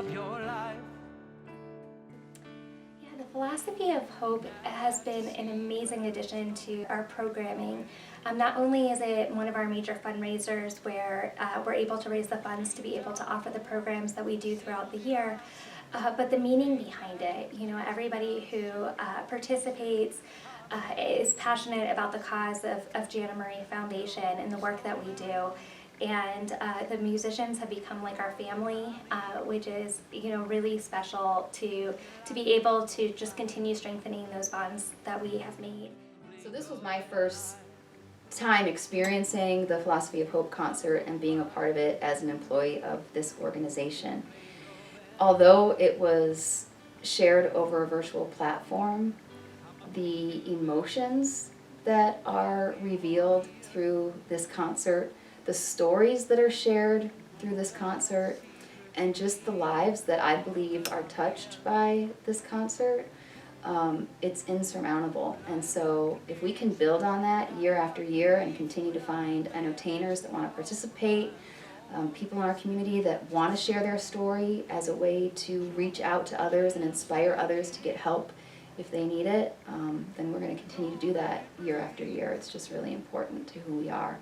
of your life. Yeah, the Philosophy of Hope has been an amazing addition to our programming. Not only is it one of our major fundraisers where we're able to raise the funds to be able to offer the programs that we do throughout the year, but the meaning behind it. You know, everybody who participates is passionate about the cause of Jana Marie Foundation and the work that we do. And the musicians have become like our family, which is, you know, really special to be able to just continue strengthening those bonds that we have made. So this was my first time experiencing the Philosophy of Hope concert and being a part of it as an employee of this organization. Although it was shared over a virtual platform, the emotions that are revealed through this concert, the stories that are shared through this concert, and just the lives that I believe are touched by this concert, it's insurmountable. And so if we can build on that year after year and continue to find entertainers that want to participate, people in our community that want to share their story as a way to reach out to others and inspire others to get help if they need it, then we're going to continue to do that year after year. It's just really important to who we are.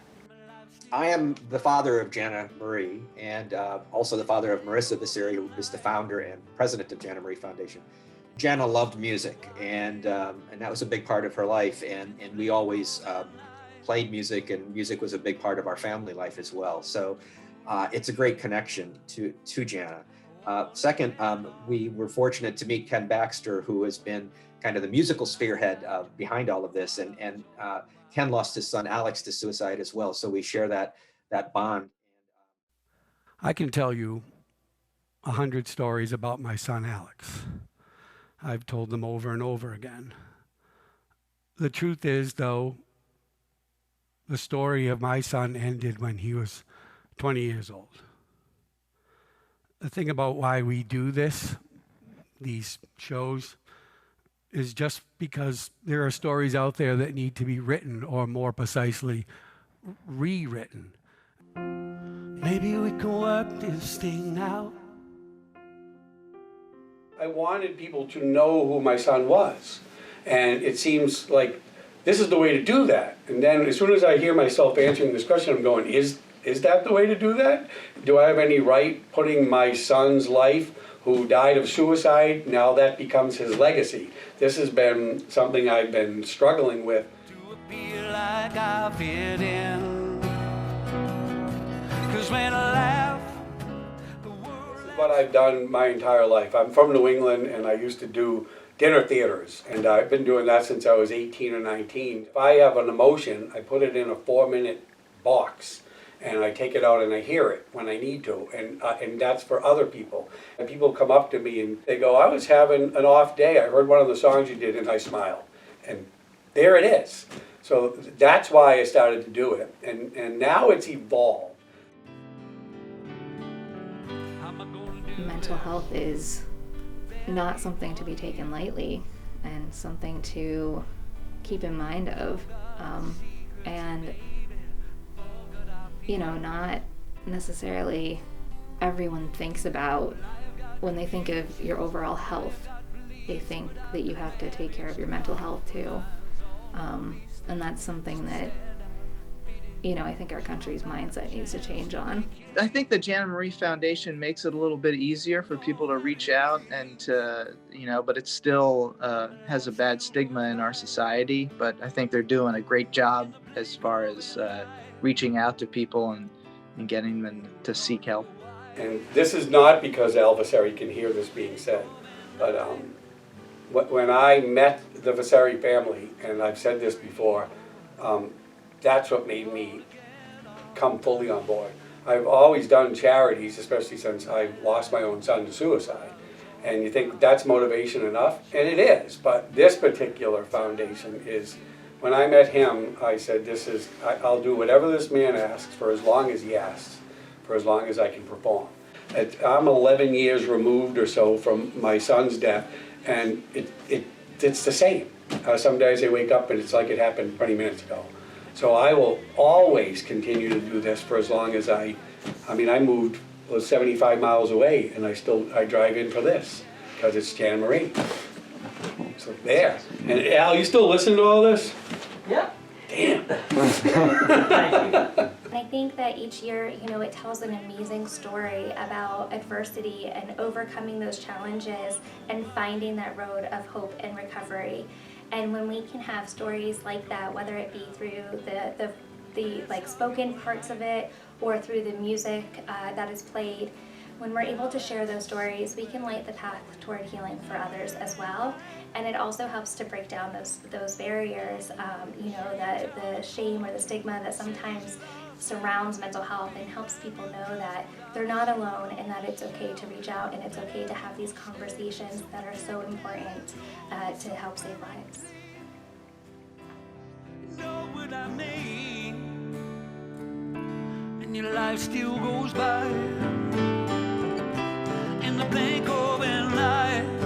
I am the father of Jana Marie and also the father of Marissa Vasari, who is the founder and president of Jana Marie Foundation. Jana loved music, and that was a big part of her life, and we always played music, and music was a big part of our family life as well. So it's a great connection to Jana. Second, we were fortunate to meet Ken Baxter, who has been kind of the musical spearhead behind all of this, and Ken lost his son Alex to suicide as well, so we share that bond. I can tell you 100 stories about my son Alex. I've told them over and over again. The truth is, though, the story of my son ended when he was 20 years old. The thing about why we do these shows, is just because there are stories out there that need to be written, or more precisely, rewritten. Maybe we can work this thing out. I wanted people to know who my son was, and it seems like this is the way to do that. And then as soon as I hear myself answering this question, I'm going, is that the way to do that? Do I have any right putting my son's life, who died of suicide, now that becomes his legacy? This has been something I've been struggling with. Do I feel like I fit in? 'Cause when I laugh, the world... This is what I've done my entire life. I'm from New England, and I used to do dinner theaters, and I've been doing that since I was 18 or 19. If I have an emotion, I put it in a 4-minute box, and I take it out and I hear it when I need to, and that's for other people. And people come up to me and they go, I was having an off day, I heard one of the songs you did and I smiled. And there it is. So that's why I started to do it, and now it's evolved. Mental health is not something to be taken lightly, and something to keep in mind of, and you know, not necessarily everyone thinks about, when they think of your overall health, they think that you have to take care of your mental health too. And that's something that, you know, I think our country's mindset needs to change on. I think the Jana Marie Foundation makes it a little bit easier for people to reach out and to, you know, but it still has a bad stigma in our society. But I think they're doing a great job as far as reaching out to people and getting them to seek help. And this is not because Al Vasari can hear this being said, but when I met the Vasari family, and I've said this before, that's what made me come fully on board. I've always done charities, especially since I lost my own son to suicide. And you think that's motivation enough? And it is, but this particular foundation is, when I met him, I said, I'll do whatever this man asks for as long as he asks, for as long as I can perform. I'm 11 years removed or so from my son's death, and it's the same. Some days I wake up and it's like it happened 20 minutes ago. So I will always continue to do this for as long as I moved was 75 miles away, and I drive in for this, because it's Jana Marie. So there. And Al, you still listen to all this? Yeah. Damn. And I think that each year, it tells an amazing story about adversity and overcoming those challenges and finding that road of hope and recovery. And when we can have stories like that, whether it be through the like spoken parts of it or through the music that is played, when we're able to share those stories, we can light the path toward healing for others as well. And it also helps to break down those barriers, the shame or the stigma that sometimes surrounds mental health, and helps people know that they're not alone and that it's okay to reach out and it's okay to have these conversations that are so important to help save lives. Know what I mean? And your life still goes by in the blink of an eye.